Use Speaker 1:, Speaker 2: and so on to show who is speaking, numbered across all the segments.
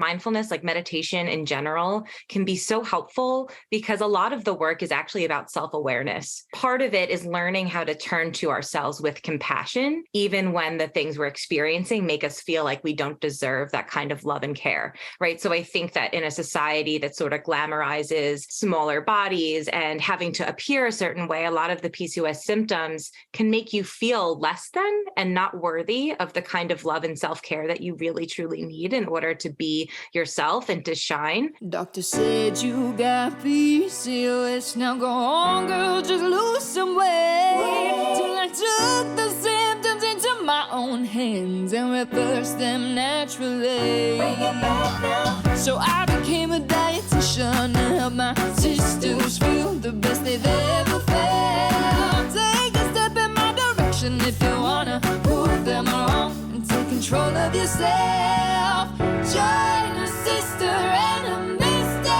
Speaker 1: mindfulness, like meditation in general, can be so helpful because a lot of the work is actually about self-awareness. Part of it is learning how to turn to ourselves with compassion, even when the things we're experiencing make us feel like we don't deserve that kind of love and care, right? So I think that in a society that sort of glamorizes smaller bodies and having to appear a certain way, a lot of the PCOS symptoms can make you feel less than and not worthy of the kind of love and self-care that you really truly need in order to be yourself and to shine.
Speaker 2: Doctor said you got PCOS. Now go on, girl, just lose some weight. Till I took the symptoms into my own hands and reversed them naturally. So I became a dietitian to help my sisters feel the best they've ever felt. Take a step in my direction if you wanna prove them wrong and take control of yourself. Join a sister and a mister.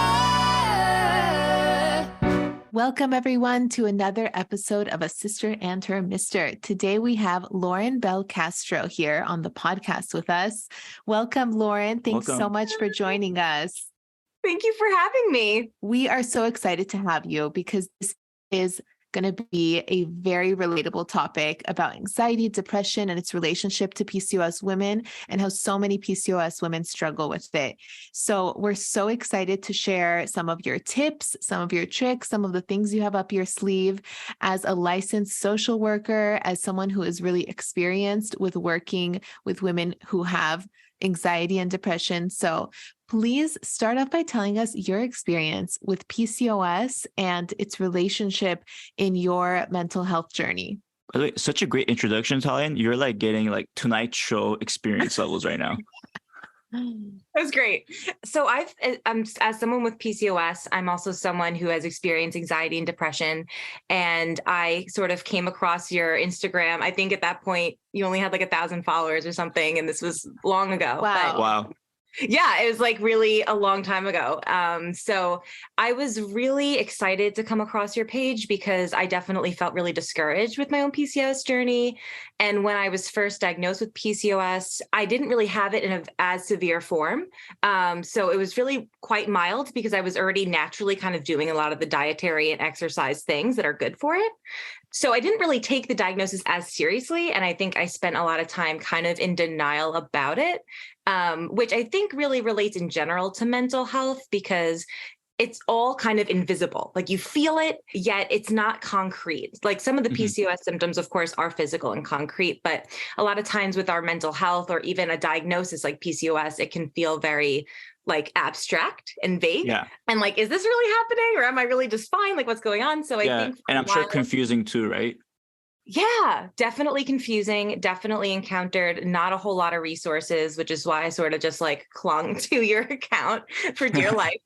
Speaker 3: Welcome, everyone, to another episode of A Sister and Her Mister. Today, we have Lauren Belcastro here on the podcast with us. Welcome, Lauren. Thanks so much for joining us.
Speaker 1: Thank you for having me.
Speaker 3: We are so excited to have you because this is going to be a very relatable topic about anxiety, depression, and its relationship to PCOS women and how so many PCOS women struggle with it. So we're so excited to share some of your tips, some of your tricks, some of the things you have up your sleeve as a licensed social worker, as someone who is really experienced with working with women who have anxiety and depression. So please start off by telling us your experience with PCOS and its relationship in your mental health journey.
Speaker 4: By the way, such a great introduction, Talian. You're like getting like Tonight Show experience levels right now.
Speaker 1: That was great. So as someone with PCOS, I'm also someone who has experienced anxiety and depression. And I sort of came across your Instagram. I think at that point, you only had like 1,000 followers or something. And this was long ago.
Speaker 3: Wow.
Speaker 4: Wow.
Speaker 1: Yeah, it was like really a long time ago. So I was really excited to come across your page because I definitely felt really discouraged with my own PCOS journey. And when I was first diagnosed with PCOS, I didn't really have it in as severe form. So it was really quite mild because I was already naturally kind of doing a lot of the dietary and exercise things that are good for it. So I didn't really take the diagnosis as seriously. And I think I spent a lot of time kind of in denial about it, which I think really relates in general to mental health because it's all kind of invisible. Like you feel it, yet it's not concrete. Like some of the PCOS symptoms, of course, are physical and concrete, but a lot of times with our mental health or even a diagnosis like PCOS, it can feel very like abstract and vague.
Speaker 4: Yeah.
Speaker 1: And like, is this really happening or am I really just fine? Like what's going on? So I think
Speaker 4: and I'm sure confusing too, right?
Speaker 1: Yeah, definitely confusing, definitely encountered not a whole lot of resources, which is why I sort of just like clung to your account for dear life.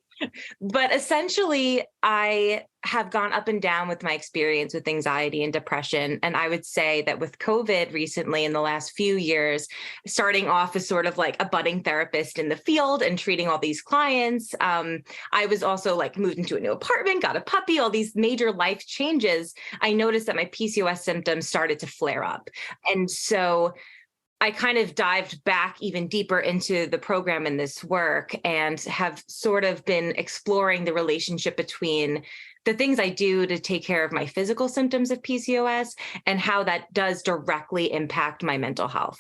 Speaker 1: But essentially, I have gone up and down with my experience with anxiety and depression. And I would say that with COVID recently in the last few years, starting off as sort of like a budding therapist in the field and treating all these clients, I was also like moved into a new apartment, got a puppy, all these major life changes. I noticed that my PCOS symptoms started to flare up. And so I kind of dived back even deeper into the program and this work and have sort of been exploring the relationship between the things I do to take care of my physical symptoms of PCOS and how that does directly impact my mental health.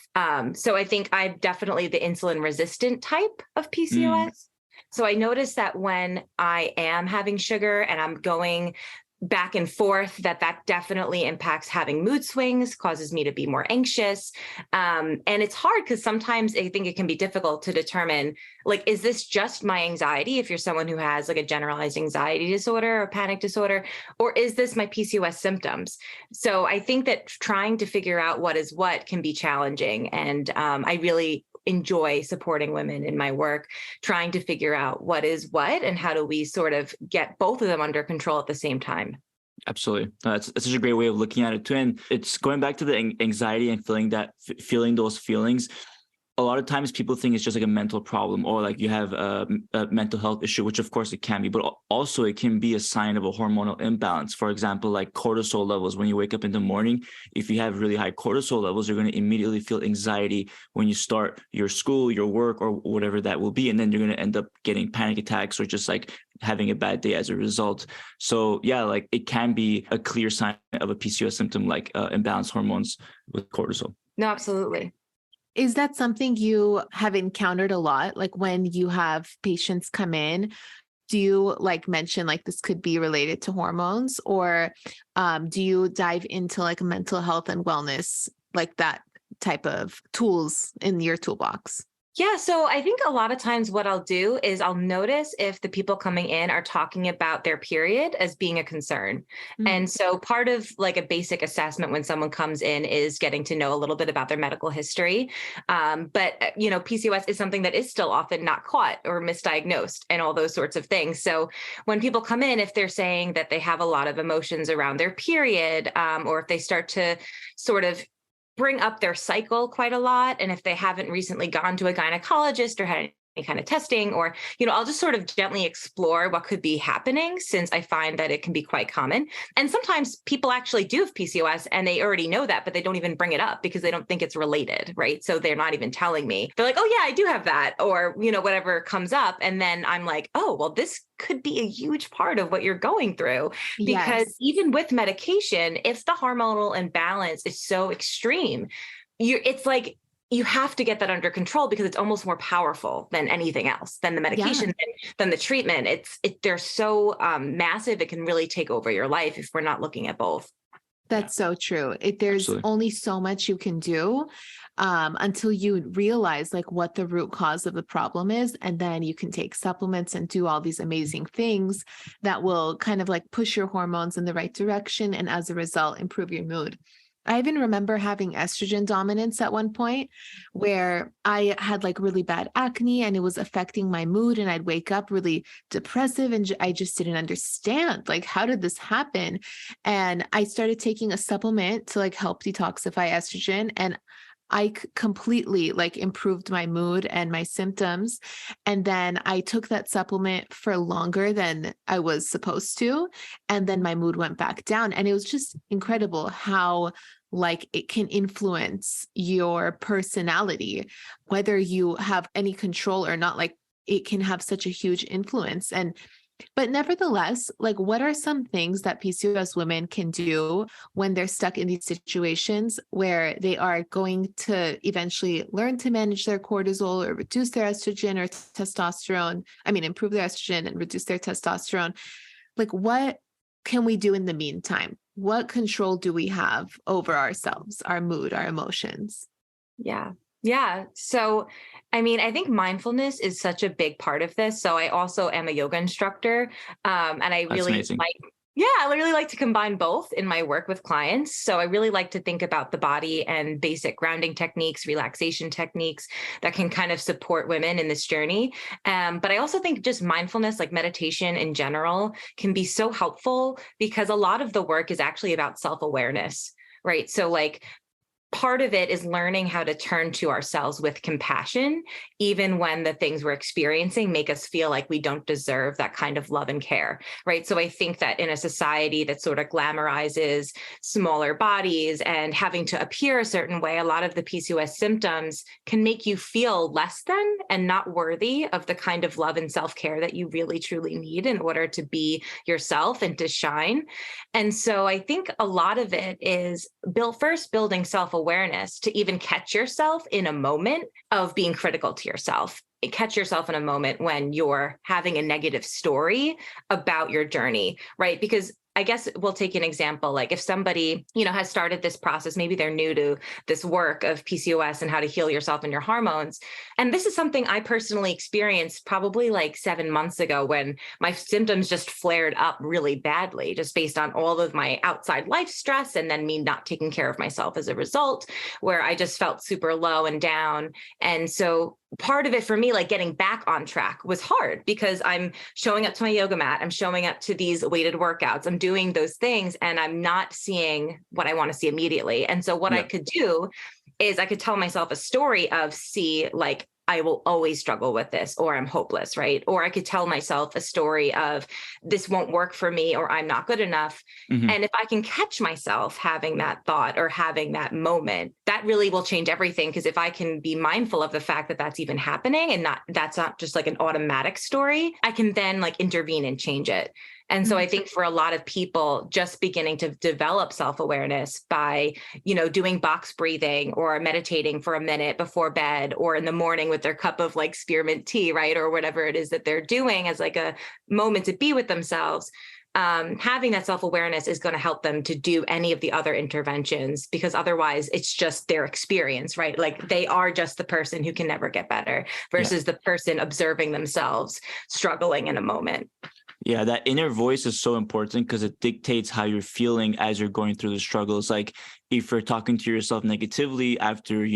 Speaker 1: So I think I'm definitely the insulin resistant type of PCOS. So I noticed that when I am having sugar and I'm going back and forth, that definitely impacts having mood swings, causes me to be more anxious. And it's hard because sometimes I think it can be difficult to determine, like, is this just my anxiety if you're someone who has like a generalized anxiety disorder or panic disorder, or is this my PCOS symptoms? So I think that trying to figure out what is what can be challenging. And I really enjoy supporting women in my work, trying to figure out what is what and how do we sort of get both of them under control at the same time.
Speaker 4: Absolutely. That's such a great way of looking at it too. And it's going back to the anxiety and feeling those feelings. a lot of times people think it's just like a mental problem or like you have a mental health issue, which of course it can be, but also it can be a sign of a hormonal imbalance. For example, like cortisol levels. When you wake up in the morning, if you have really high cortisol levels, you're going to immediately feel anxiety when you start your school, your work, or whatever that will be. And then you're going to end up getting panic attacks or just like having a bad day as a result. So yeah, like it can be a clear sign of a PCOS symptom, like imbalanced hormones with cortisol.
Speaker 1: No, absolutely.
Speaker 3: Is that something you have encountered a lot? Like when you have patients come in, do you like mention like this could be related to hormones, or do you dive into like mental health and wellness, like that type of tools in your toolbox?
Speaker 1: Yeah. So I think a lot of times what I'll do is I'll notice if the people coming in are talking about their period as being a concern.
Speaker 3: Mm.
Speaker 1: And so part of like a basic assessment when someone comes in is getting to know a little bit about their medical history. But, PCOS is something that is still often not caught or misdiagnosed and all those sorts of things. So when people come in, if they're saying that they have a lot of emotions around their period, or if they start to sort of bring up their cycle quite a lot, and if they haven't recently gone to a gynecologist or had any kind of testing, or, I'll just sort of gently explore what could be happening, since I find that it can be quite common. And sometimes people actually do have PCOS and they already know that, but they don't even bring it up because they don't think it's related, right? So they're not even telling me. They're like, oh yeah, I do have that, or, whatever comes up. And then I'm like, oh, well, this could be a huge part of what you're going through. Because even with medication, if the hormonal imbalance is so extreme, it's like, you have to get that under control because it's almost more powerful than anything else, than the medication, than the treatment. They're so massive. It can really take over your life if we're not looking at both.
Speaker 3: That's so true. There's only so much you can do until you realize like what the root cause of the problem is. And then you can take supplements and do all these amazing things that will kind of like push your hormones in the right direction. And as a result, improve your mood. I even remember having estrogen dominance at one point where I had like really bad acne and it was affecting my mood, and I'd wake up really depressive and I just didn't understand, like, how did this happen? And I started taking a supplement to like help detoxify estrogen, and I completely like improved my mood and my symptoms. And then I took that supplement for longer than I was supposed to. And then my mood went back down. And it was just incredible how like it can influence your personality, whether you have any control or not. Like it can have such a huge influence. But nevertheless, like what are some things that PCOS women can do when they're stuck in these situations where they are going to eventually learn to manage their cortisol or reduce their estrogen or testosterone? I mean, improve their estrogen and reduce their testosterone. Like what can we do in the meantime? What control do we have over ourselves, our mood, our emotions?
Speaker 1: Yeah. So, I mean, I think mindfulness is such a big part of this. So I also am a yoga instructor. And I really I really like to combine both in my work with clients. So I really like to think about the body and basic grounding techniques, relaxation techniques that can kind of support women in this journey. But I also think just mindfulness, like meditation in general, can be so helpful because a lot of the work is actually about self-awareness, right? So like part of it is learning how to turn to ourselves with compassion, even when the things we're experiencing make us feel like we don't deserve that kind of love and care, right? So I think that in a society that sort of glamorizes smaller bodies and having to appear a certain way, a lot of the PCOS symptoms can make you feel less than and not worthy of the kind of love and self-care that you really, truly need in order to be yourself and to shine. And so I think a lot of it is building self-awareness to even catch yourself in a moment of being critical to yourself. Catch yourself in a moment when you're having a negative story about your journey, right? Because I guess we'll take an example, like if somebody, has started this process, maybe they're new to this work of PCOS and how to heal yourself and your hormones. And this is something I personally experienced probably like 7 months ago when my symptoms just flared up really badly, just based on all of my outside life stress and then me not taking care of myself as a result, where I just felt super low and down. And so part of it for me, like getting back on track was hard because I'm showing up to my yoga mat. I'm showing up to these weighted workouts. I'm doing those things and I'm not seeing what I want to see immediately. And so what I could do is I could tell myself a story of, see, like, I will always struggle with this, or I'm hopeless, right? Or I could tell myself a story of, this won't work for me, or I'm not good enough.
Speaker 4: Mhm.
Speaker 1: And if I can catch myself having that thought or having that moment, that really will change everything. Because if I can be mindful of the fact that that's even happening, and that's not just like an automatic story, I can then like intervene and change it. And so I think for a lot of people, just beginning to develop self-awareness by, doing box breathing or meditating for a minute before bed, or in the morning with their cup of like spearmint tea, right? Or whatever it is that they're doing as like a moment to be with themselves. Having that self-awareness is going to help them to do any of the other interventions, because otherwise it's just their experience, right? Like they are just the person who can never get better versus the person observing themselves struggling in a moment.
Speaker 4: Yeah, that inner voice is so important because it dictates how you're feeling as you're going through the struggles. Like if you're talking to yourself negatively after,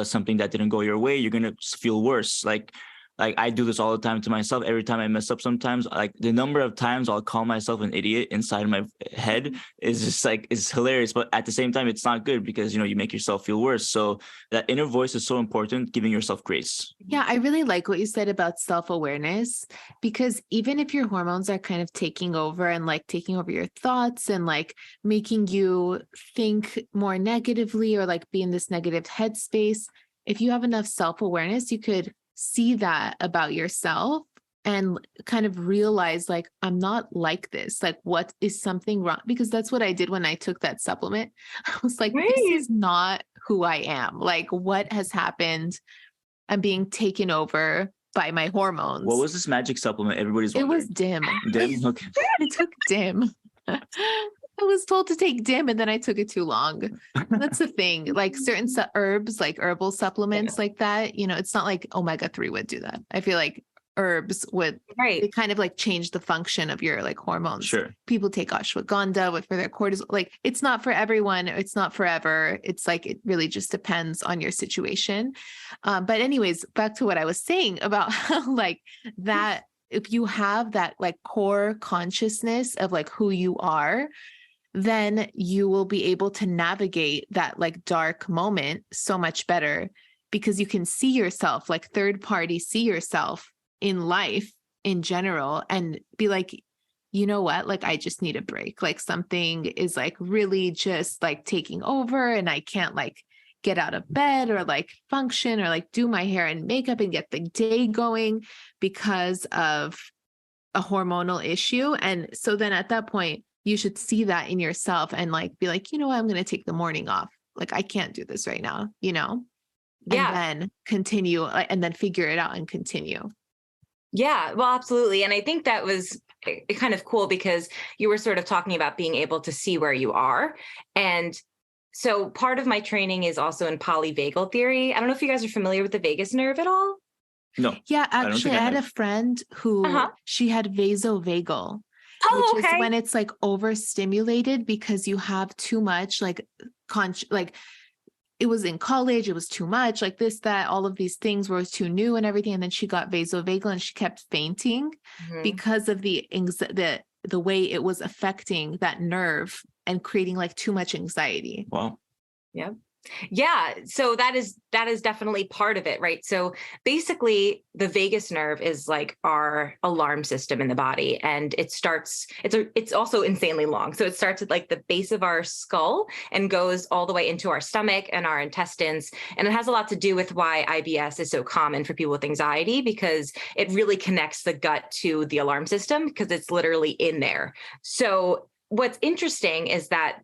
Speaker 4: something that didn't go your way, you're going to feel worse. Like I do this all the time to myself. Every time I mess up, sometimes like the number of times I'll call myself an idiot inside my head is just like, it's hilarious. But at the same time, it's not good because, you make yourself feel worse. So that inner voice is so important, giving yourself grace.
Speaker 3: Yeah, I really like what you said about self-awareness, because even if your hormones are kind of taking over and like taking over your thoughts and like making you think more negatively or like be in this negative headspace, if you have enough self-awareness, you could see that about yourself and kind of realize like, I'm not like this. Like, what is something wrong? Because that's what I did when I took that supplement. I was like,
Speaker 1: Right.
Speaker 3: This is not who I am. Like, what has happened? I'm being taken over by my hormones.
Speaker 4: What was this magic supplement? Everybody's wondering.
Speaker 3: It was DIM.
Speaker 4: DIM? Okay.
Speaker 3: I took DIM. I was told to take DIM and then I took it too long. That's the thing. Like certain herbs, like herbal supplements like that, it's not like omega-3 would do that. I feel like herbs would,
Speaker 1: Right.
Speaker 3: they kind of like change the function of your like hormones.
Speaker 4: Sure.
Speaker 3: People take ashwagandha for their cortisol. Like it's not for everyone. It's not forever. It's like, it really just depends on your situation. But anyways, back to what I was saying about how like that, if you have that like core consciousness of like who you are, then you will be able to navigate that like dark moment so much better, because you can see yourself, like third party, see yourself in life in general and be like, you know what? Like, I just need a break. Like something is like really just like taking over and I can't like get out of bed or like function or like do my hair and makeup and get the day going because of a hormonal issue. And so then at that point, you should see that in yourself and like be like, you know what, I'm going to take the morning off. Like, I can't do this right now,
Speaker 1: Yeah.
Speaker 3: and then continue and then figure it out and continue.
Speaker 1: Yeah, well, absolutely. And I think that was kind of cool because you were sort of talking about being able to see where you are. And so part of my training is also in polyvagal theory. I don't know if you guys are familiar with the vagus nerve at all.
Speaker 4: No.
Speaker 3: Yeah, actually, I had a friend who she had vasovagal, which is when it's like overstimulated because you have too much like it was in college, it was too much, like this, that, all of these things were too new and everything. And then she got vasovagal and she kept fainting because of the way it was affecting that nerve and creating like too much anxiety.
Speaker 4: Wow.
Speaker 1: Yeah. Yeah. So that is definitely part of it, right? So basically the vagus nerve is like our alarm system in the body. And it's also insanely long. So it starts at like the base of our skull and goes all the way into our stomach and our intestines. And it has a lot to do with why IBS is so common for people with anxiety, because it really connects the gut to the alarm system because it's literally in there. So what's interesting is that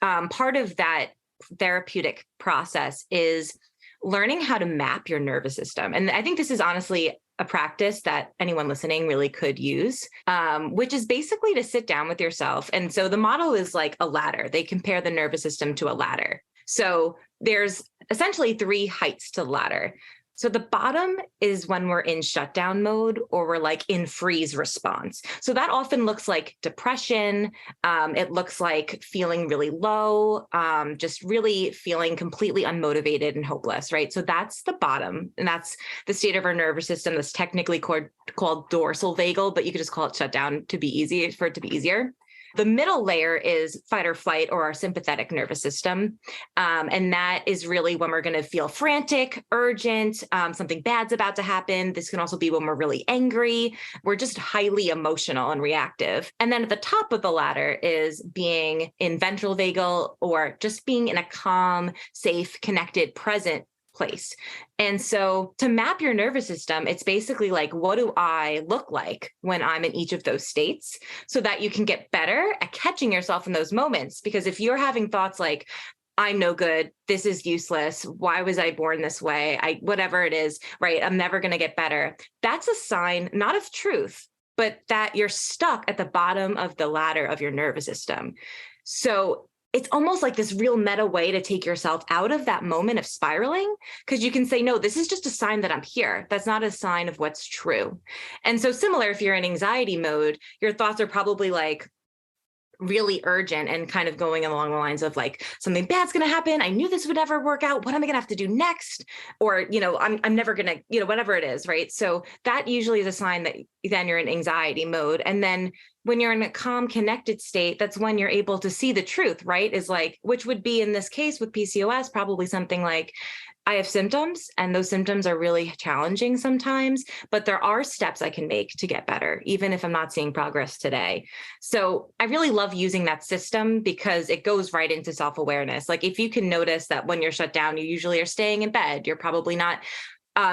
Speaker 1: part of that therapeutic process is learning how to map your nervous system. And I think this is honestly a practice that anyone listening really could use, which is basically to sit down with yourself. And so the model is like a ladder. They compare the nervous system to a ladder. So there's essentially 3 heights to the ladder. So the bottom is when we're in shutdown mode or we're like in freeze response. So that often looks like depression. It looks like feeling really low, just really feeling completely unmotivated and hopeless, right? So that's the bottom. And that's the state of our nervous system that's technically called dorsal vagal, but you could just call it shutdown to be easy for it to be easier. The middle layer is fight or flight, or our sympathetic nervous system. And that is really when we're going to feel frantic, urgent, something bad's about to happen. This can also be when we're really angry. We're just highly emotional and reactive. And then at the top of the ladder is being in ventral vagal, or just being in a calm, safe, connected, present place. And so to map your nervous system, it's basically like, what do I look like when I'm in each of those states, so that you can get better at catching yourself in those moments? Because if you're having thoughts like, I'm no good, this is useless, why was I born this way, whatever it is, right, I'm never going to get better, that's a sign not of truth, but that you're stuck at the bottom of the ladder of your nervous system. So it's almost like this real meta way to take yourself out of that moment of spiraling, because you can say, no, this is just a sign that I'm here. That's not a sign of what's true. And so similar, if you're in anxiety mode, your thoughts are probably like really urgent and kind of going along the lines of like, something bad's going to happen. I knew this would never work out. What am I going to have to do next? Or, I'm never going to, whatever it is. Right. So that usually is a sign that then you're in anxiety mode. And then when you're in a calm, connected state, that's when you're able to see the truth, right? Is like, which would be in this case with PCOS, probably something like, I have symptoms, and those symptoms are really challenging sometimes, but there are steps I can make to get better, even if I'm not seeing progress today. So I really love using that system because it goes right into self-awareness. Like if you can notice that when you're shut down, you usually are staying in bed, you're probably not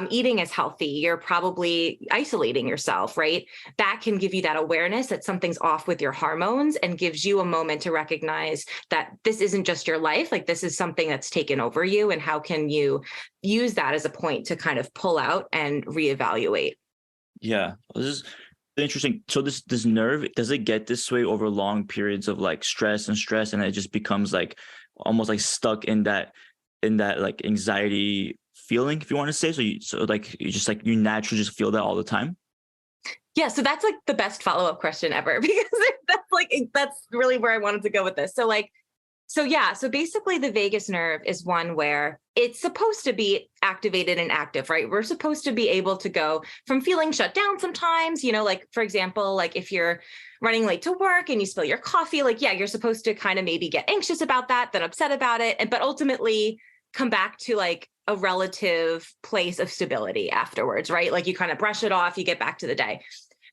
Speaker 1: eating as healthy, you're probably isolating yourself, right? That can give you that awareness that something's off with your hormones, and gives you a moment to recognize that this isn't just your life, like this is something that's taken over you, and how can you use that as a point to kind of pull out and reevaluate.
Speaker 4: Yeah, this is interesting. So this nerve, does it get this way over long periods of like stress, and it just becomes like almost like stuck in that like anxiety feeling, if you want to say? You naturally just feel that all the time?
Speaker 1: Yeah, so that's like the best follow-up question ever, because that's really where I wanted to go with this. So basically the vagus nerve is one where it's supposed to be activated and active, right? We're supposed to be able to go from feeling shut down sometimes, like for example, like if you're running late to work and you spill your coffee, like, yeah, you're supposed to kind of maybe get anxious about that, then upset about it, but ultimately come back to like a relative place of stability afterwards, right? Like you kind of brush it off, you get back to the day.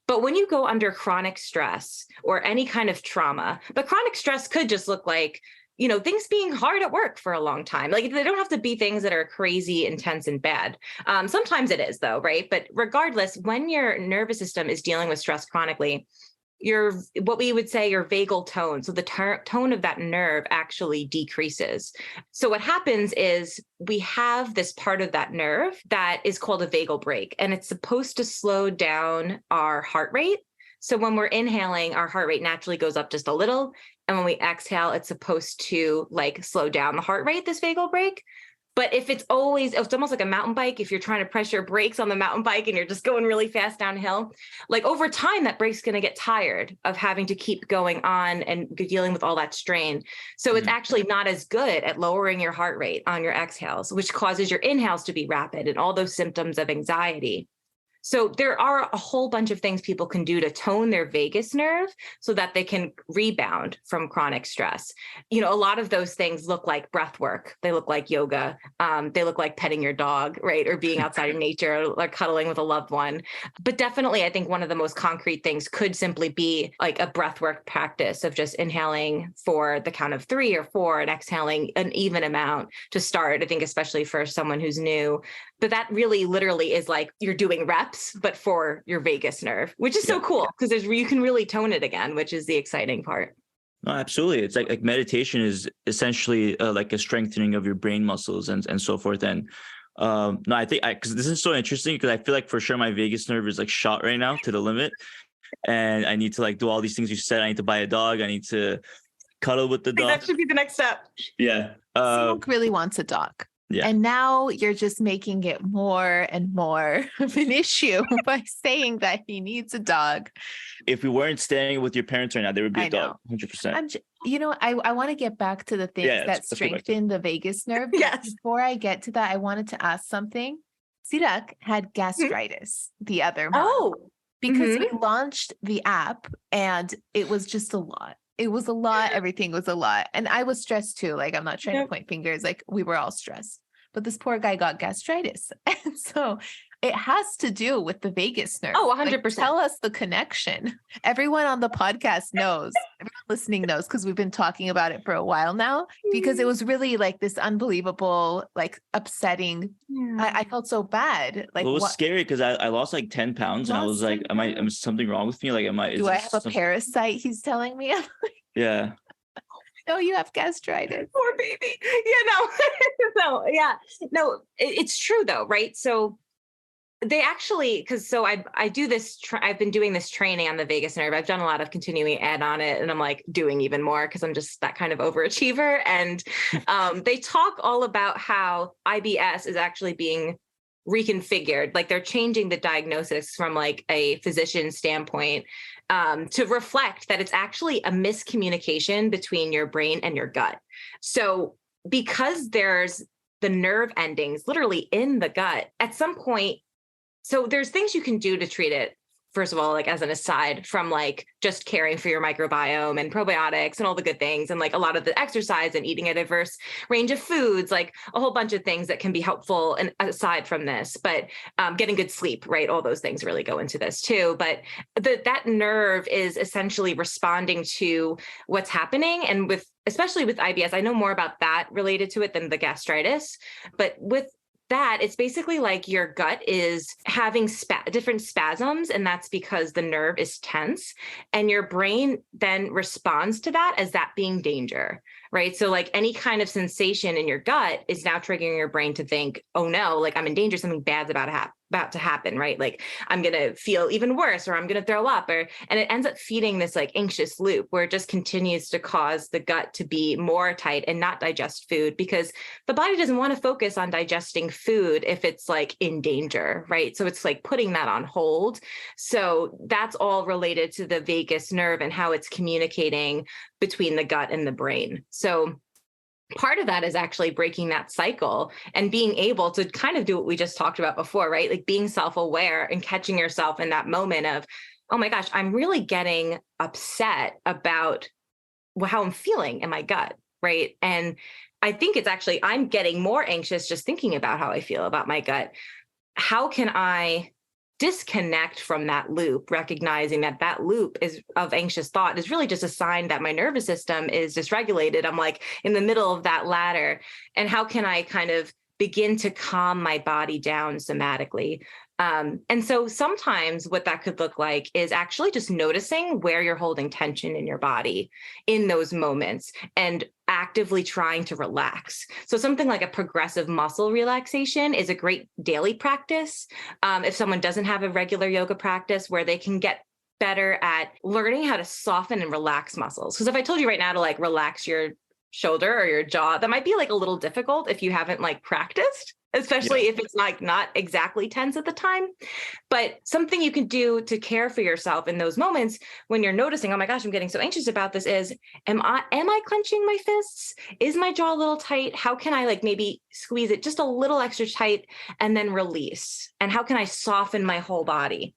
Speaker 1: But when you go under chronic stress or any kind of trauma, but chronic stress could just look like, things being hard at work for a long time. Like they don't have to be things that are crazy, intense, and bad. Sometimes it is though, right? But regardless, when your nervous system is dealing with stress chronically, what we would say your vagal tone, so the tone of that nerve actually decreases. So what happens is we have this part of that nerve that is called a vagal brake, and it's supposed to slow down our heart rate. So when we're inhaling, our heart rate naturally goes up just a little, and when we exhale, it's supposed to like slow down the heart rate, this vagal brake. But if it's almost like a mountain bike. If you're trying to press your brakes on the mountain bike and you're just going really fast downhill, like over time, that brake's going to get tired of having to keep going on and dealing with all that strain. So it's actually not as good at lowering your heart rate on your exhales, which causes your inhales to be rapid and all those symptoms of anxiety. So there are a whole bunch of things people can do to tone their vagus nerve so that they can rebound from chronic stress. A lot of those things look like breath work. They look like yoga. They look like petting your dog, right? Or being outside in nature, or cuddling with a loved one. But definitely, I think one of the most concrete things could simply be like a breath work practice of just inhaling for the count of 3 or 4 and exhaling an even amount to start. I think especially for someone who's new. But that really literally is like you're doing reps, but for your vagus nerve, which is so cool because you can really tone it again, which is the exciting part.
Speaker 4: No, absolutely. It's like meditation is essentially like a strengthening of your brain muscles and so forth. And no, I think because this is so interesting, because I feel like for sure my vagus nerve is like shot right now to the limit, and I need to like do all these things you said. I need to buy a dog. I need to cuddle with the dog.
Speaker 1: That should be the next step.
Speaker 4: Yeah.
Speaker 3: Simuk really wants a dog.
Speaker 4: Yeah.
Speaker 3: And now you're just making it more and more of an issue by saying that he needs a dog.
Speaker 4: If we weren't staying with your parents right now, there would be a dog, 100%.
Speaker 3: I want to get back to the things that strengthen the vagus nerve.
Speaker 1: Yes.
Speaker 3: Before I get to that, I wanted to ask something. Sirak had gastritis the other month.
Speaker 1: Oh.
Speaker 3: Because we launched the app and it was just a lot. It was a lot. Everything was a lot. And I was stressed too. Like, I'm not trying to point fingers. Like, we were all stressed. But this poor guy got gastritis. And so it has to do with the vagus nerve.
Speaker 1: Oh,
Speaker 3: Like,
Speaker 1: 100%.
Speaker 3: tell us the connection. Everyone on the podcast knows, everyone listening knows, because we've been talking about it for a while now, because it was really like this unbelievable, like upsetting. I felt so bad. Like,
Speaker 4: Well, it was scary because I lost like 10 pounds and I was like, am something wrong with me? Like,
Speaker 3: do I have a parasite? He's telling me.
Speaker 4: Yeah.
Speaker 3: No, you have gastritis.
Speaker 1: Poor baby. No, it's true though, right? So they actually, because so I do this, I've been doing this training on the vagus nerve. I've done a lot of continuing ed on it, and I'm like doing even more because I'm just that kind of overachiever. And they talk all about how IBS is actually being reconfigured. Like, they're changing the diagnosis from like a physician standpoint to reflect that it's actually a miscommunication between your brain and your gut. So because there's the nerve endings literally in the gut, at some point, so there's things you can do to treat it. First of all, like as an aside from like just caring for your microbiome and probiotics and all the good things, and like a lot of the exercise and eating a diverse range of foods, like a whole bunch of things that can be helpful. And aside from this, but getting good sleep, right? All those things really go into this too. But that nerve is essentially responding to what's happening. And especially with IBS, I know more about that related to it than the gastritis, but with that, it's basically like your gut is having different spasms, and that's because the nerve is tense, and your brain then responds to that as that being danger, right? So like any kind of sensation in your gut is now triggering your brain to think, oh no, like I'm in danger, something bad's about to happen, right? Like I'm going to feel even worse, or I'm going to throw up, and it ends up feeding this like anxious loop where it just continues to cause the gut to be more tight and not digest food, because the body doesn't want to focus on digesting food if it's like in danger, right? So it's like putting that on hold. So that's all related to the vagus nerve and how it's communicating between the gut and the brain. So part of that is actually breaking that cycle and being able to kind of do what we just talked about before, right? Like being self-aware and catching yourself in that moment of, oh my gosh, I'm really getting upset about how I'm feeling in my gut, right? And I think it's actually, I'm getting more anxious just thinking about how I feel about my gut. How can I disconnect from that loop, recognizing that loop is of anxious thought is really just a sign that my nervous system is dysregulated. I'm like in the middle of that ladder. And how can I kind of begin to calm my body down somatically? And so sometimes what that could look like is actually just noticing where you're holding tension in your body in those moments and actively trying to relax. So something like a progressive muscle relaxation is a great daily practice. If someone doesn't have a regular yoga practice, where they can get better at learning how to soften and relax muscles. Because if I told you right now to like relax your shoulder or your jaw, that might be like a little difficult if you haven't like practiced, especially if it's like not exactly tense at the time. But something you can do to care for yourself in those moments when you're noticing, oh my gosh, I'm getting so anxious about this, is am I clenching my fists? Is my jaw a little tight? How can I like maybe squeeze it just a little extra tight and then release? And how can I soften my whole body?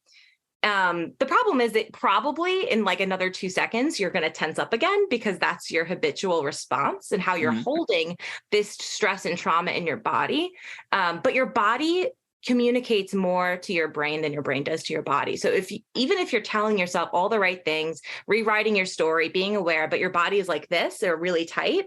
Speaker 1: The problem is that probably in like another 2 seconds, you're going to tense up again, because that's your habitual response and how you're holding this stress and trauma in your body. But your body communicates more to your brain than your brain does to your body. So even if you're telling yourself all the right things, rewriting your story, being aware, but your body is like this, they're really tight,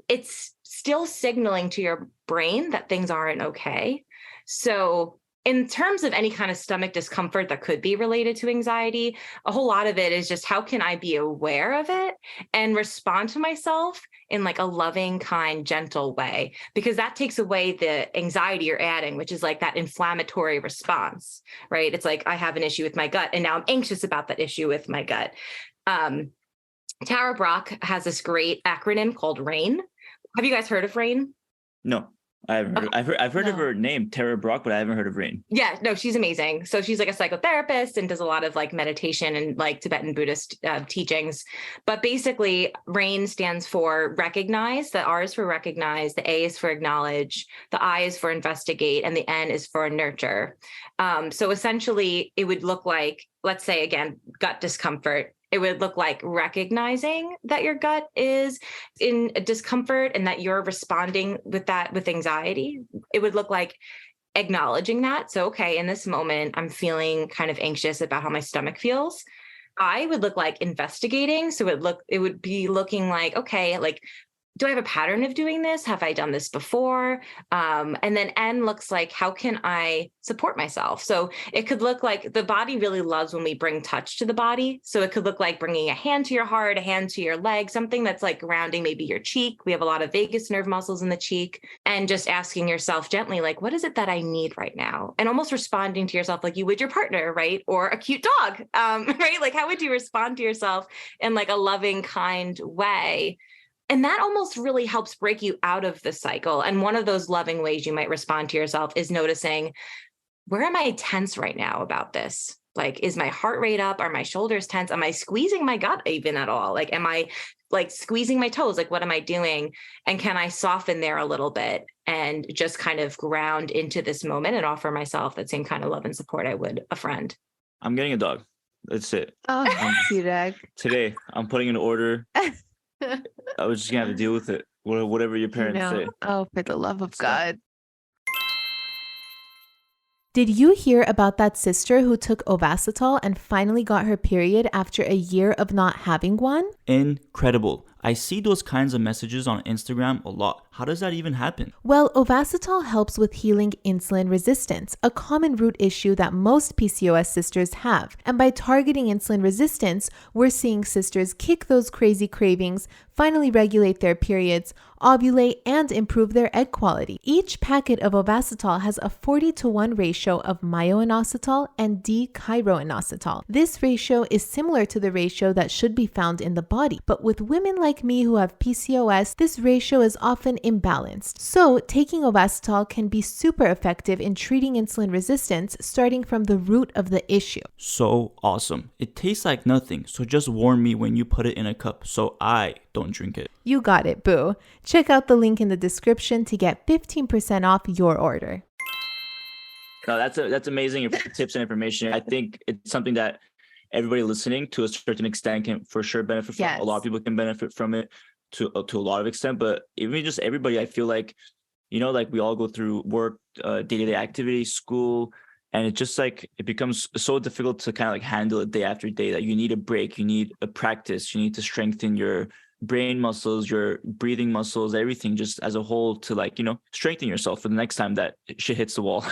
Speaker 1: it's still signaling to your brain that things aren't okay. So in terms of any kind of stomach discomfort that could be related to anxiety, a whole lot of it is just how can I be aware of it and respond to myself in like a loving, kind, gentle way, because that takes away the anxiety you're adding, which is like that inflammatory response, right? It's like, I have an issue with my gut and now I'm anxious about that issue with my gut. Tara Brach has this great acronym called RAIN. Have you guys heard of RAIN?
Speaker 4: No. I've heard of her name, Tara Brach, but I haven't heard of RAIN.
Speaker 1: Yeah, no, she's amazing. So she's like a psychotherapist and does a lot of like meditation and like Tibetan Buddhist teachings. But basically, RAIN stands for recognize. The R is for recognize, the A is for acknowledge, the I is for investigate, and the N is for nurture. So essentially, it would look like, let's say again, gut discomfort. It would look like recognizing that your gut is in discomfort and that you're responding with that with anxiety. It would look like acknowledging that. So, okay, in this moment, I'm feeling kind of anxious about how my stomach feels. I would look like investigating. So it would be looking like, okay, like, do I have a pattern of doing this? Have I done this before? And then N looks like, how can I support myself? So it could look like the body really loves when we bring touch to the body. So it could look like bringing a hand to your heart, a hand to your leg, something that's like grounding maybe your cheek. We have a lot of vagus nerve muscles in the cheek, and just asking yourself gently, like, what is it that I need right now? And almost responding to yourself like you would your partner, right? Or a cute dog, right? Like, how would you respond to yourself in like a loving, kind way? And that almost really helps break you out of the cycle. And one of those loving ways you might respond to yourself is noticing, where am I tense right now about this? Like, is my heart rate up? Are my shoulders tense? Am I squeezing my gut even at all? Like, am I like squeezing my toes? Like, what am I doing? And can I soften there a little bit and just kind of ground into this moment and offer myself that same kind of love and support I would a friend?
Speaker 4: I'm getting a dog. That's it.
Speaker 3: Oh, cute dog.
Speaker 4: Today, I'm putting an order. I was just gonna have to deal with it. Whatever your parents say.
Speaker 3: Oh, for the love of
Speaker 4: So-
Speaker 3: God.
Speaker 2: Did you hear about that sister who took Ovasitol and finally got her period after a year of not having one?
Speaker 4: Incredible. I see those kinds of messages on Instagram a lot. How does that even happen?
Speaker 2: Well, Ovasitol helps with healing insulin resistance, a common root issue that most PCOS sisters have. And by targeting insulin resistance, we're seeing sisters kick those crazy cravings, finally regulate their periods, ovulate, and improve their egg quality. Each packet of Ovasitol has a 40-to-1 ratio of myoinositol and D-chiroinositol. This ratio is similar to the ratio that should be found in the body, but with women like me who have PCOS, this ratio is often imbalanced. So, taking Ovasitol can be super effective in treating insulin resistance, starting from the root of the issue.
Speaker 4: So awesome. It tastes like nothing, so just warn me when you put it in a cup so I don't drink it.
Speaker 2: You got it, boo. Check out the link in the description to get 15% off your order.
Speaker 4: No, that's amazing tips and information. I think it's something that everybody listening to a certain extent can for sure benefit from.
Speaker 3: Yes.
Speaker 4: A lot of people can benefit from it to a lot of extent, but even just everybody, I feel like, like we all go through work, day-to-day activities, school, and it just like, it becomes so difficult to kind of like handle it day after day that you need a break, you need a practice, you need to strengthen your brain muscles, your breathing muscles, everything just as a whole to like, strengthen yourself for the next time that shit hits the wall.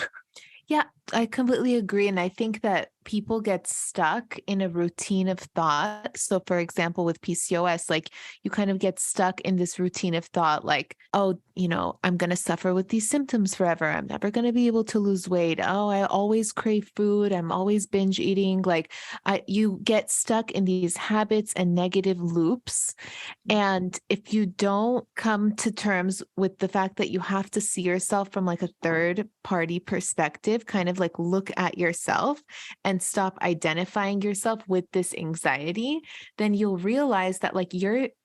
Speaker 3: Yeah, I completely agree. And I think that people get stuck in a routine of thought. So for example, with PCOS, like you kind of get stuck in this routine of thought, like, oh, I'm going to suffer with these symptoms forever. I'm never going to be able to lose weight. Oh, I always crave food. I'm always binge eating. Like you get stuck in these habits and negative loops. And if you don't come to terms with the fact that you have to see yourself from like a third party perspective, kind of like look at yourself and stop identifying yourself with this anxiety, then you'll realize that like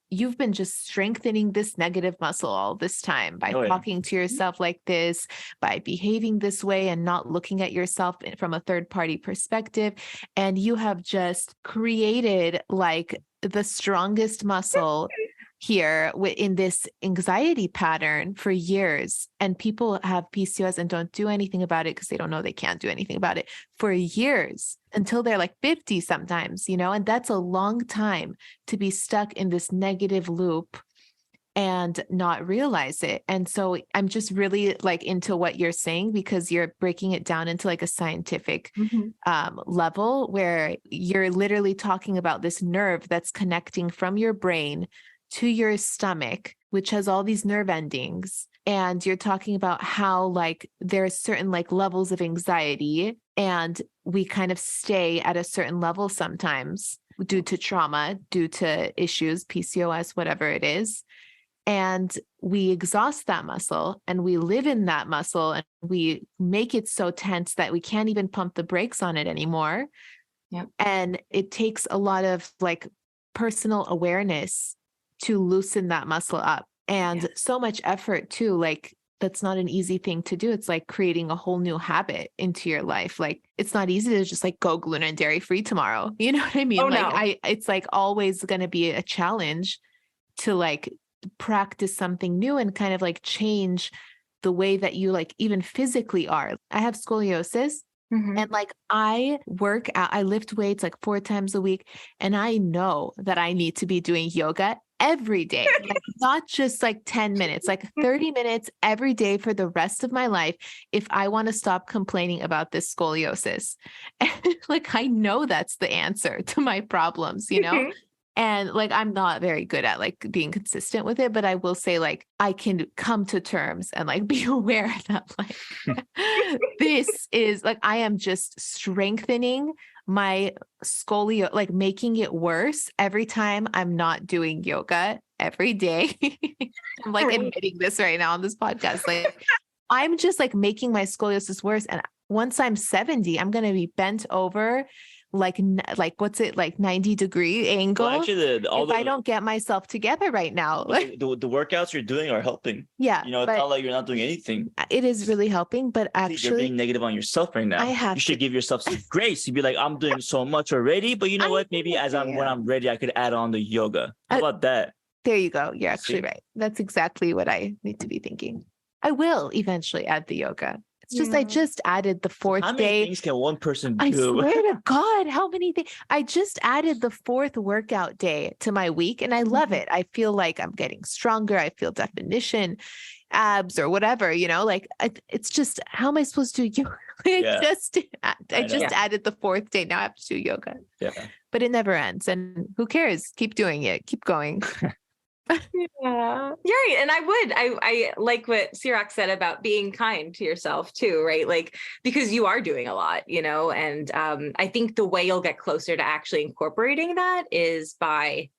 Speaker 3: you've been just strengthening this negative muscle all this time by talking to yourself like this, by behaving this way and not looking at yourself from a third party perspective. And you have just created like the strongest muscle here in this anxiety pattern for years. And people have PCOS and don't do anything about it because they don't know they can't do anything about it for years until they're like 50 sometimes, and that's a long time to be stuck in this negative loop and not realize it. And so I'm just really like into what you're saying because you're breaking it down into like a scientific level where you're literally talking about this nerve that's connecting from your brain to your stomach, which has all these nerve endings. And you're talking about how like there's certain like levels of anxiety and we kind of stay at a certain level sometimes due to trauma, due to issues, PCOS, whatever it is. And we exhaust that muscle and we live in that muscle and we make it so tense that we can't even pump the brakes on it anymore.
Speaker 1: Yep.
Speaker 3: And it takes a lot of like personal awareness to loosen that muscle up and so much effort too. Like that's not an easy thing to do. It's like creating a whole new habit into your life. Like it's not easy to just like go gluten and dairy free tomorrow. You know what I mean?
Speaker 1: Oh,
Speaker 3: Like
Speaker 1: no.
Speaker 3: it's like always going to be a challenge to like practice something new and kind of like change the way that you like even physically are. I have scoliosis.
Speaker 1: Mhm.
Speaker 3: And like I work out, I lift weights like 4 times a week. And I know that I need to be doing yoga every day, like not just like 10 minutes, like 30 minutes every day for the rest of my life if I want to stop complaining about this scoliosis. And like I know that's the answer to my problems, you know? And like, I'm not very good at like being consistent with it, but I will say like, I can come to terms and like be aware that like, this is like, I am just strengthening my scolio, like making it worse every time I'm not doing yoga every day. I'm like
Speaker 1: Right.
Speaker 3: admitting this right now on this podcast. Like, I'm just like making my scoliosis worse. And once I'm 70, I'm going to be bent over like what's it like 90-degree angle
Speaker 4: Well, actually,
Speaker 3: if I don't get myself together right now.
Speaker 4: the workouts you're doing are helping.
Speaker 3: Yeah,
Speaker 4: You know, it's
Speaker 3: but
Speaker 4: not like you're not doing anything.
Speaker 3: it is really helping. But
Speaker 4: You're
Speaker 3: actually,
Speaker 4: being negative on yourself right now.
Speaker 3: I have
Speaker 4: You should
Speaker 3: to-
Speaker 4: give yourself some grace. You'd be like, I'm doing so much already, but you know what? Maybe when I'm ready, I could add on the yoga. How about that?
Speaker 3: There you go. You're actually
Speaker 4: See?
Speaker 3: right. That's exactly what I need to be thinking. I will eventually add the yoga. It's just I just added the fourth
Speaker 4: How many
Speaker 3: day.
Speaker 4: things can one person
Speaker 3: I
Speaker 4: do?
Speaker 3: swear to God, how many things? I just added the fourth workout day to my week and I love it. I feel like I'm getting stronger. I feel definition, abs or whatever, you know, like it's just, how am I supposed to do yoga?
Speaker 4: Yeah.
Speaker 3: I just added the fourth day. Now I have to do yoga,
Speaker 4: Yeah.
Speaker 3: but it never ends. And who cares? Keep doing it. Keep going.
Speaker 1: Yeah, you're right. And I like what Sirach said about being kind to yourself too, right? Like, because you are doing a lot, you know, and I think the way you'll get closer to actually incorporating that is by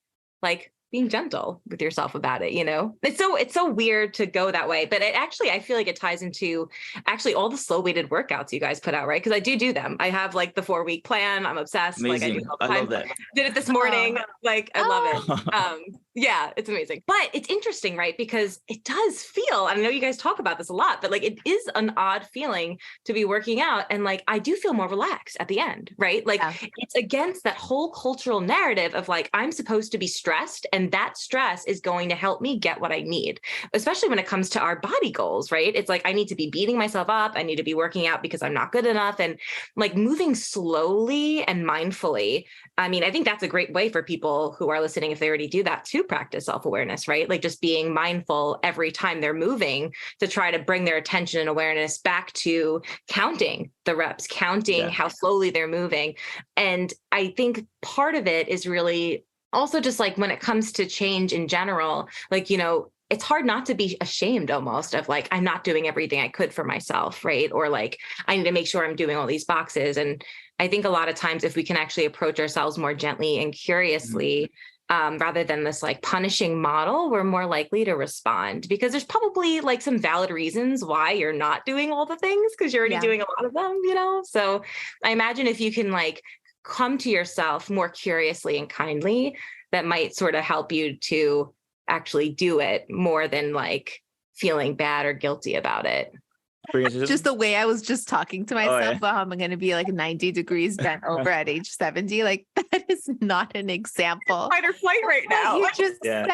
Speaker 1: like being gentle with yourself about it, you know? It's so weird to go that way, but I feel like it ties into actually all the slow weighted workouts you guys put out, right? Because I do them. I have like the 4-week plan. I'm obsessed.
Speaker 4: Amazing.
Speaker 1: Like I do it all the
Speaker 4: I
Speaker 1: time.
Speaker 4: love that.
Speaker 1: Did it this morning. Like I love it. Yeah, it's amazing. But it's interesting, right? Because it does feel, I know you guys talk about this a lot, but like it is an odd feeling to be working out. And like I do feel more relaxed at the end, right? Like it's against that whole cultural narrative of like, I'm supposed to be stressed and that stress is going to help me get what I need, especially when it comes to our body goals, right? It's like, I need to be beating myself up. I need to be working out because I'm not good enough. And like moving slowly and mindfully. I mean, I think that's a great way for people who are listening, if they already do that, to practice self-awareness, right? Like just being mindful every time they're moving to try to bring their attention and awareness back to counting the reps, counting how slowly they're moving. And I think part of it is really also just like when it comes to change in general, like, you know, it's hard not to be ashamed almost of like, I'm not doing everything I could for myself, right? Or like, I need to make sure I'm doing all these boxes. And I think a lot of times if we can actually approach ourselves more gently and curiously, rather than this like punishing model, we're more likely to respond because there's probably like some valid reasons why you're not doing all the things because you're already doing a lot of them, you know? So I imagine if you can like come to yourself more curiously and kindly, that might sort of help you to actually do it more than like feeling bad or guilty about it.
Speaker 3: Just the way I was just talking to myself about how I'm going to be like 90 degrees bent over at age 70. Like that is not an example.
Speaker 1: Fight or flight right now.
Speaker 3: You just said.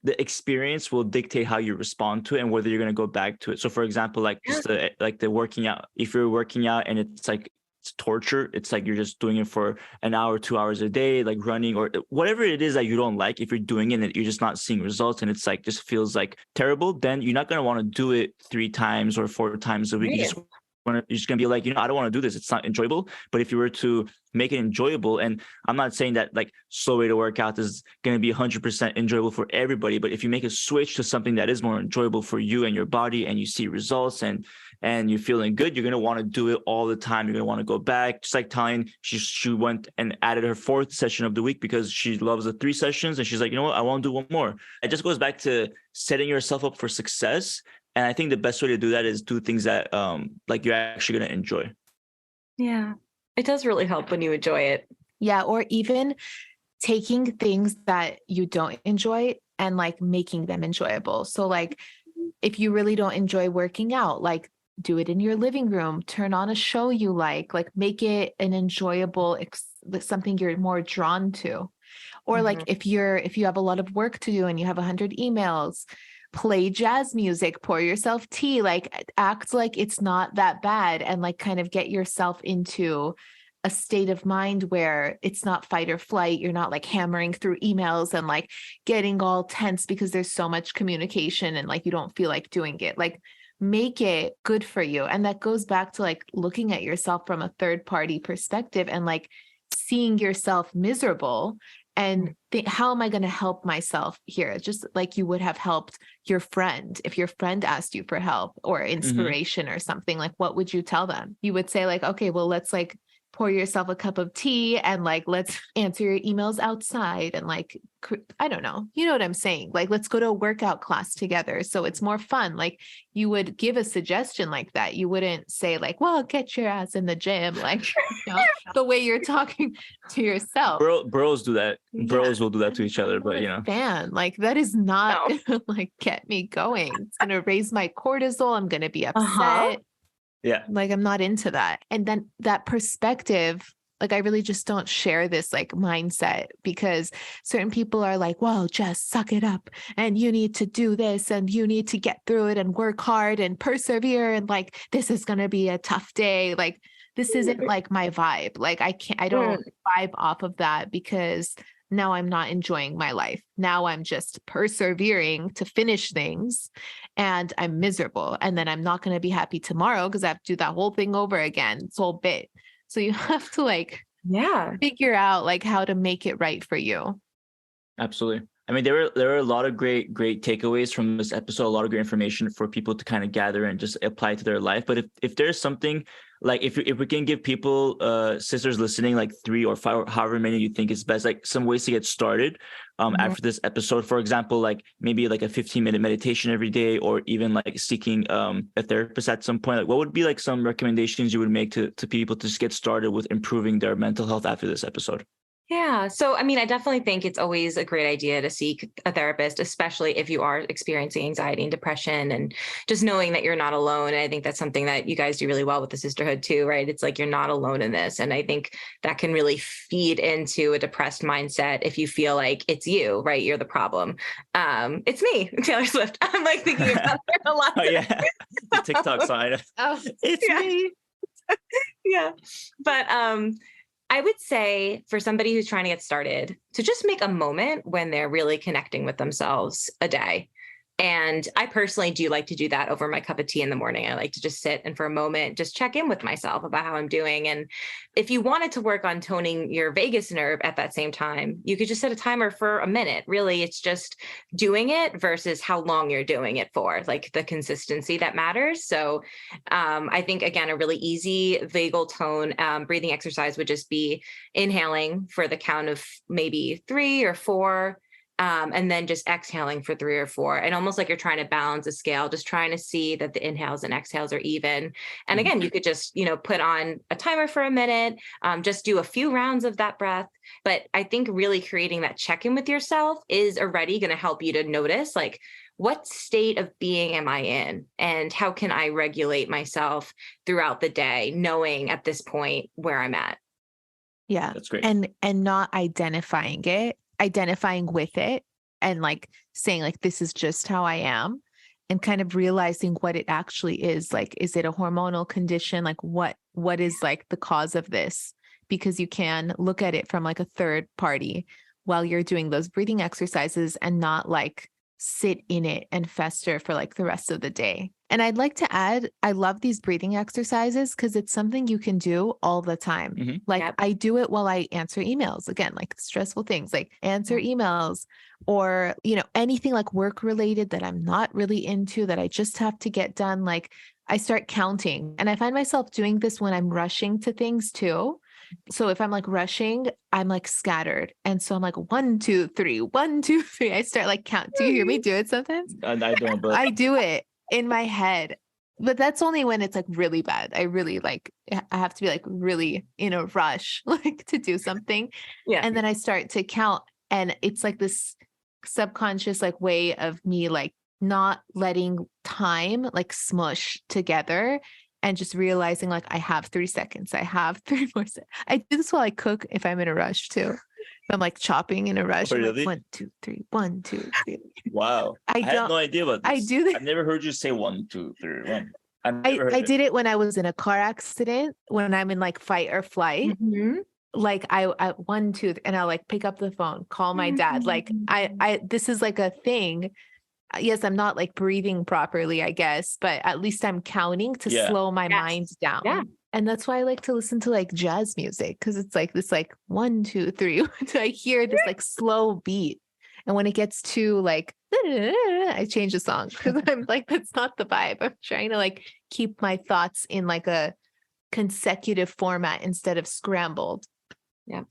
Speaker 4: The experience will dictate how you respond to it and whether you're going to go back to it. So for example, like just the working out, if you're working out and it's like, it's torture. It's like you're just doing it for an hour, 2 hours a day, like running or whatever it is that you don't like. If you're doing it and you're just not seeing results and it's like just feels like terrible, then you're not going to want to do it 3 times or 4 times a week.
Speaker 1: Yeah.
Speaker 4: You're just going to be like, you know, I don't want to do this. It's not enjoyable. But if you were to make it enjoyable, and I'm not saying that like slow way to work out is going to be 100% enjoyable for everybody, but if you make a switch to something that is more enjoyable for you and your body and you see results and you're feeling good, you're going to want to do it all the time. You're going to want to go back. Just like Tyne, she went and added her 4th session of the week because she loves the 3 sessions. And she's like, you know what? I want to do one more. It just goes back to setting yourself up for success. And I think the best way to do that is do things that like you're actually going to enjoy.
Speaker 1: Yeah, it does really help when you enjoy it.
Speaker 3: Yeah. Or even taking things that you don't enjoy and like making them enjoyable. So like if you really don't enjoy working out, like do it in your living room, turn on a show you like make it an enjoyable, something you're more drawn to. Or like if you have a lot of work to do and you have 100 emails, play jazz music, pour yourself tea, like act like it's not that bad, and like kind of get yourself into a state of mind where it's not fight or flight. You're not like hammering through emails and like getting all tense because there's so much communication and like you don't feel like doing it. Like make it good for you. And that goes back to like looking at yourself from a third party perspective and like seeing yourself miserable and think, how am I going to help myself here? Just like you would have helped your friend. If your friend asked you for help or inspiration or something, like what would you tell them? You would say like, okay, well, let's like pour yourself a cup of tea and like, let's answer your emails outside and like, I don't know, you know what I'm saying? Like, let's go to a workout class together. So it's more fun. Like you would give a suggestion like that. You wouldn't say like, well, get your ass in the gym. Like, you know, the way you're talking to yourself.
Speaker 4: Bros do that. Bros will do that to each other, but you know.
Speaker 3: Man, like that is not gonna like get me going. It's going to raise my cortisol. I'm going to be upset.
Speaker 4: Yeah.
Speaker 3: Like I'm not into that. And then that perspective, like I really just don't share this like mindset because certain people are like, well, just suck it up and you need to do this and you need to get through it and work hard and persevere. And like, this is going to be a tough day. Like this isn't like my vibe. Like I don't vibe off of that because now I'm not enjoying my life. Now I'm just persevering to finish things and I'm miserable. And then I'm not going to be happy tomorrow because I have to do that whole thing over again. This whole bit. So you have to like, figure out like how to make it right for you.
Speaker 4: Absolutely. I mean, there were a lot of great takeaways from this episode, a lot of great information for people to kind of gather and just apply to their life. But if there's something like, if we can give people, sisters listening, like 3 or 5, or however many you think is best, like some ways to get started after this episode, for example, like maybe like a 15-minute meditation every day, or even like seeking a therapist at some point, like what would be like some recommendations you would make to people to just get started with improving their mental health after this episode?
Speaker 1: Yeah. So, I mean, I definitely think it's always a great idea to seek a therapist, especially if you are experiencing anxiety and depression, and just knowing that you're not alone. And I think that's something that you guys do really well with the sisterhood too, right? It's like, you're not alone in this. And I think that can really feed into a depressed mindset if you feel like it's you, right? You're the problem. It's me, Taylor Swift. I'm like thinking about her a lot.
Speaker 4: Oh yeah. The TikTok side. It's me.
Speaker 1: Yeah. But, I would say for somebody who's trying to get started, to just make a moment when they're really connecting with themselves a day. And I personally do like to do that over my cup of tea in the morning. I like to just sit and for a moment, just check in with myself about how I'm doing. And if you wanted to work on toning your vagus nerve at that same time, you could just set a timer for a minute. Really, it's just doing it versus how long you're doing it for, like the consistency that matters. So I think, again, a really easy vagal tone breathing exercise would just be inhaling for the count of maybe 3 or 4. And then just exhaling for 3 or 4, and almost like you're trying to balance a scale, just trying to see that the inhales and exhales are even. And again, you could just, put on a timer for a minute, just do a few rounds of that breath. But I think really creating that check-in with yourself is already going to help you to notice, like, what state of being am I in? And how can I regulate myself throughout the day, knowing at this point where I'm at?
Speaker 3: Yeah.
Speaker 4: That's great.
Speaker 3: And not identifying with it and like saying like, this is just how I am, and kind of realizing what it actually is. Like, is it a hormonal condition? Like what is like the cause of this? Because you can look at it from like a third party while you're doing those breathing exercises and not like sit in it and fester for like the rest of the day. And I'd like to add, I love these breathing exercises because it's something you can do all the time. Like I do it while I answer emails. Again, like stressful things, like answer emails, or, anything like work related that I'm not really into, that I just have to get done. Like I start counting, and I find myself doing this when I'm rushing to things too. So if I'm like rushing, I'm like scattered. And so I'm like 1, 2, 3, 1, 2, 3. I start like count. Do you hear me do it sometimes?
Speaker 4: I don't, but
Speaker 3: I do it in my head, but that's only when it's like really bad. I really like, I have to be like really in a rush, like to do something.
Speaker 1: Yeah.
Speaker 3: And then I start to count, and it's like this subconscious like way of me like not letting time like smush together and just realizing like I have 3 seconds. I have 3 more seconds. I do this while I cook if I'm in a rush too. If I'm like chopping in a rush.
Speaker 4: Oh,
Speaker 3: I'm
Speaker 4: really?
Speaker 3: like 1, 2, 3, 1, 2, 3.
Speaker 4: Wow. I had no idea about this.
Speaker 3: I do this.
Speaker 4: I've never heard you say 1, 2, 3, 1. I
Speaker 3: did it when I was in a car accident, when I'm in like fight or flight.
Speaker 1: Mhm.
Speaker 3: Like I 1, 2, and I'll like pick up the phone, call my dad. Like I this is like a thing. Yes, I'm not like breathing properly, I guess, but at least I'm counting to slow my mind down.
Speaker 1: Yeah.
Speaker 3: And that's why I like to listen to like jazz music, because it's like this like 1, 2, 3. So I hear this like slow beat. And when it gets too like I change the song, because I'm like, that's not the vibe. I'm trying to like keep my thoughts in like a consecutive format instead of scrambled.
Speaker 1: Yeah.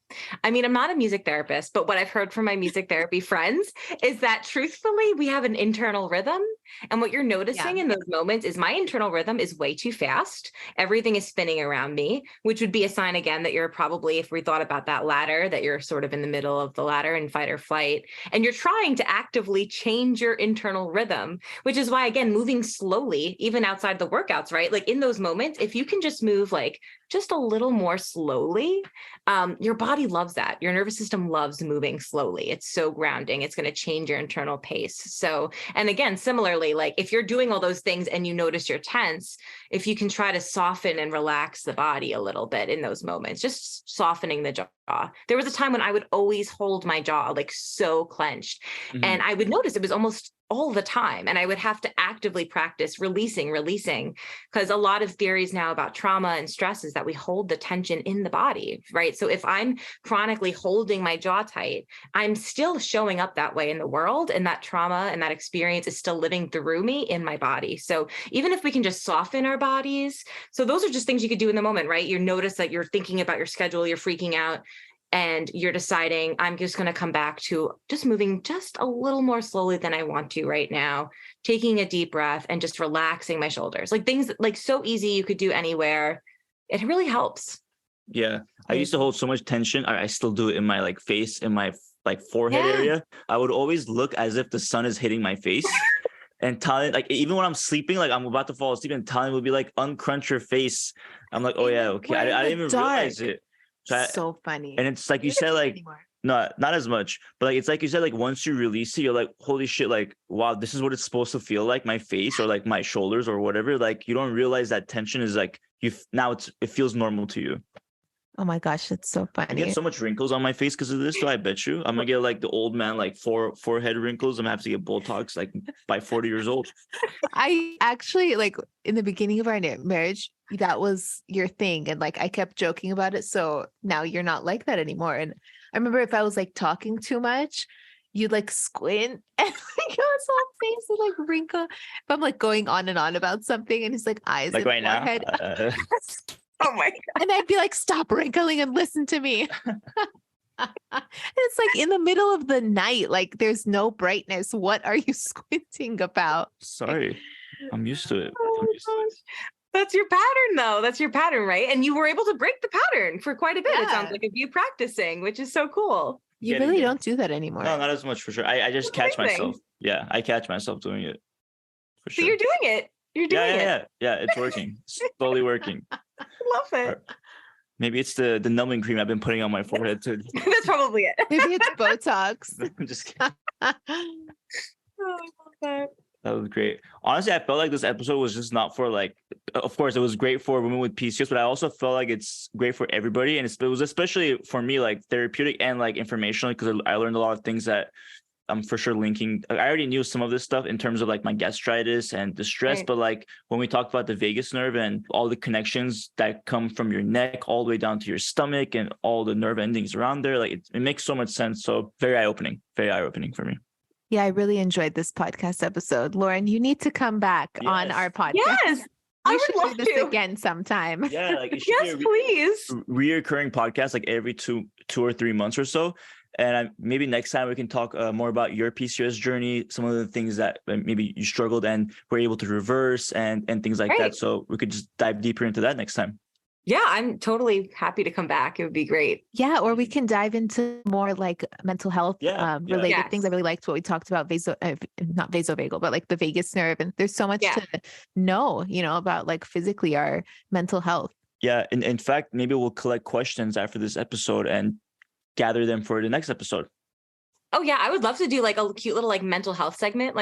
Speaker 1: I mean, I'm not a music therapist, but what I've heard from my music therapy friends is that truthfully, we have an internal rhythm. And what you're noticing in those moments is my internal rhythm is way too fast. Everything is spinning around me, which would be a sign again that you're probably, if we thought about that ladder, that you're sort of in the middle of the ladder in fight or flight. And you're trying to actively change your internal rhythm, which is why, again, moving slowly, even outside the workouts, right? Like in those moments, if you can just move like just a little more slowly, your body loves that. Your nervous system loves moving slowly. It's so grounding. It's going to change your internal pace. So, and again, similarly, like if you're doing all those things and you notice you're tense, if you can try to soften and relax the body a little bit in those moments, just softening the jaw. There was a time when I would always hold my jaw like so clenched, and I would notice it was almost all the time. And I would have to actively practice releasing, because a lot of theories now about trauma and stress is that we hold the tension in the body, right? So if I'm chronically holding my jaw tight, I'm still showing up that way in the world. And that trauma and that experience is still living through me in my body. So even if we can just soften our bodies, so those are just things you could do in the moment, right? You notice that you're thinking about your schedule, you're freaking out, and you're deciding, I'm just going to come back to just moving just a little more slowly than I want to right now, taking a deep breath and just relaxing my shoulders. Like things like so easy you could do anywhere. It really helps.
Speaker 4: Yeah. I used to hold so much tension. I still do it in my like face, in my like forehead area. I would always look as if the sun is hitting my face. And talent, like even when I'm sleeping, like I'm about to fall asleep, and talent would be like, uncrunch your face. I'm like, oh yeah, okay. I didn't even realize it.
Speaker 3: So funny.
Speaker 4: And it's like you said, like not as much, but like it's like you said, like once you release it, you're like, holy shit, like wow, this is what it's supposed to feel like, my face or like my shoulders or whatever. Like you don't realize that tension is like it feels normal to you.
Speaker 3: Oh my gosh, it's so funny.
Speaker 4: I get so much wrinkles on my face because of this, so I bet you I'm gonna get like the old man, like forehead wrinkles. I'm gonna have to get Botox like by 40 years old.
Speaker 3: I actually, like in the beginning of our marriage, that was your thing, and like I kept joking about it. So now you're not like that anymore. And I remember if I was like talking too much, you'd like squint and like your whole face would like wrinkle. If I'm like going on and on about something, and it's like eyes
Speaker 4: like
Speaker 3: and
Speaker 4: right
Speaker 3: forehead.
Speaker 4: now.
Speaker 1: Oh my God.
Speaker 3: And I'd be like, stop wrinkling and listen to me. It's like in the middle of the night, like there's no brightness. What are you squinting about?
Speaker 4: Sorry, I'm used to it.
Speaker 1: That's your pattern though. That's your pattern, right? And you were able to break the pattern for quite a bit. It sounds like of you practicing, which is so cool.
Speaker 3: You really don't do that anymore.
Speaker 4: No, not as much for sure. I just catch myself. Yeah, I catch myself doing it. For sure.
Speaker 1: So you're doing it. You're doing it.
Speaker 4: Yeah, it's working. Slowly working.
Speaker 1: I love it.
Speaker 4: Maybe it's the numbing cream I've been putting on my forehead too.
Speaker 1: That's probably it.
Speaker 3: Maybe it's Botox.
Speaker 4: I'm just kidding.
Speaker 1: Oh, I love that.
Speaker 4: That was great. Honestly, I felt like this episode was just not for like, of course, it was great for women with PCOS, but I also felt like it's great for everybody. And it was especially for me, like therapeutic and like informational, because I learned a lot of things that I'm for sure linking. I already knew some of this stuff in terms of like my gastritis and the stress, but like when we talked about the vagus nerve and all the connections that come from your neck all the way down to your stomach and all the nerve endings around there, like it makes so much sense. So very eye-opening for me.
Speaker 3: Yeah, I really enjoyed this podcast episode. Lauren, you need to come back on our podcast.
Speaker 1: Yes.
Speaker 3: We
Speaker 1: I
Speaker 3: should
Speaker 1: would love
Speaker 3: do this
Speaker 1: to.
Speaker 3: again sometime.
Speaker 4: Yeah, like it should
Speaker 1: Yes, please.
Speaker 4: reoccurring podcast like every two or 3 months or so. And maybe next time we can talk more about your PCOS journey, some of the things that maybe you struggled and were able to reverse and things like that. So we could just dive deeper into that next time.
Speaker 1: Yeah, I'm totally happy to come back. It would be great.
Speaker 3: Yeah, or we can dive into more like mental health related
Speaker 1: Yes.
Speaker 3: things. I really liked what we talked about, not vasovagal, but like the vagus nerve. And there's so much
Speaker 1: Yeah.
Speaker 3: to know, about like physically our mental health.
Speaker 4: Yeah. In fact, maybe we'll collect questions after this episode and gather them for the next episode.
Speaker 1: Oh yeah, I would love to do like a cute little like mental health segment,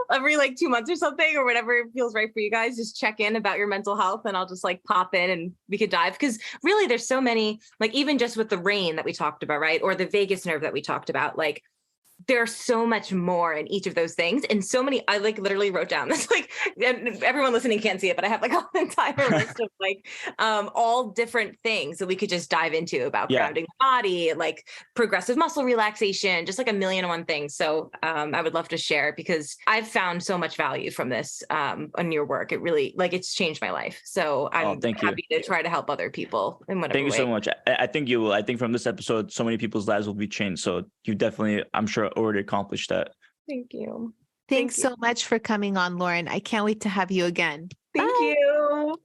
Speaker 1: every like 2 months or something, or whatever feels right for you guys. Just check in about your mental health, and I'll just like pop in and we could dive, because really there's so many, like even just with the rain that we talked about, right, or the vagus nerve that we talked about, like there's so much more in each of those things, and so many. I like literally wrote down this, like, and everyone listening can't see it, but I have like an entire list of like all different things that we could just dive into about grounding the body, like progressive muscle relaxation, just like a million and one things. So I would love to share, because I've found so much value from this on your work. It really, like, it's changed my life. So I'm happy to try to help other people in whatever way.
Speaker 4: Thank you so much. I think you will. I think from this episode, so many people's lives will be changed. So you definitely, I'm sure, already accomplished that.
Speaker 1: Thank you.
Speaker 3: Thanks so much for coming on, Lauren. I can't wait to have you again.
Speaker 1: Thank you.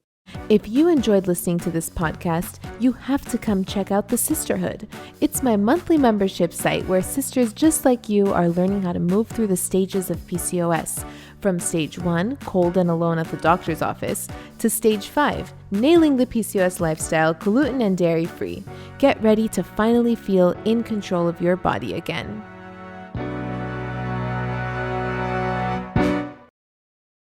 Speaker 2: If you enjoyed listening to this podcast, you have to come check out The Sisterhood. It's my monthly membership site where sisters just like you are learning how to move through the stages of PCOS. From stage 1, cold and alone at the doctor's office, to stage 5, nailing the PCOS lifestyle, gluten and dairy free. Get ready to finally feel in control of your body again.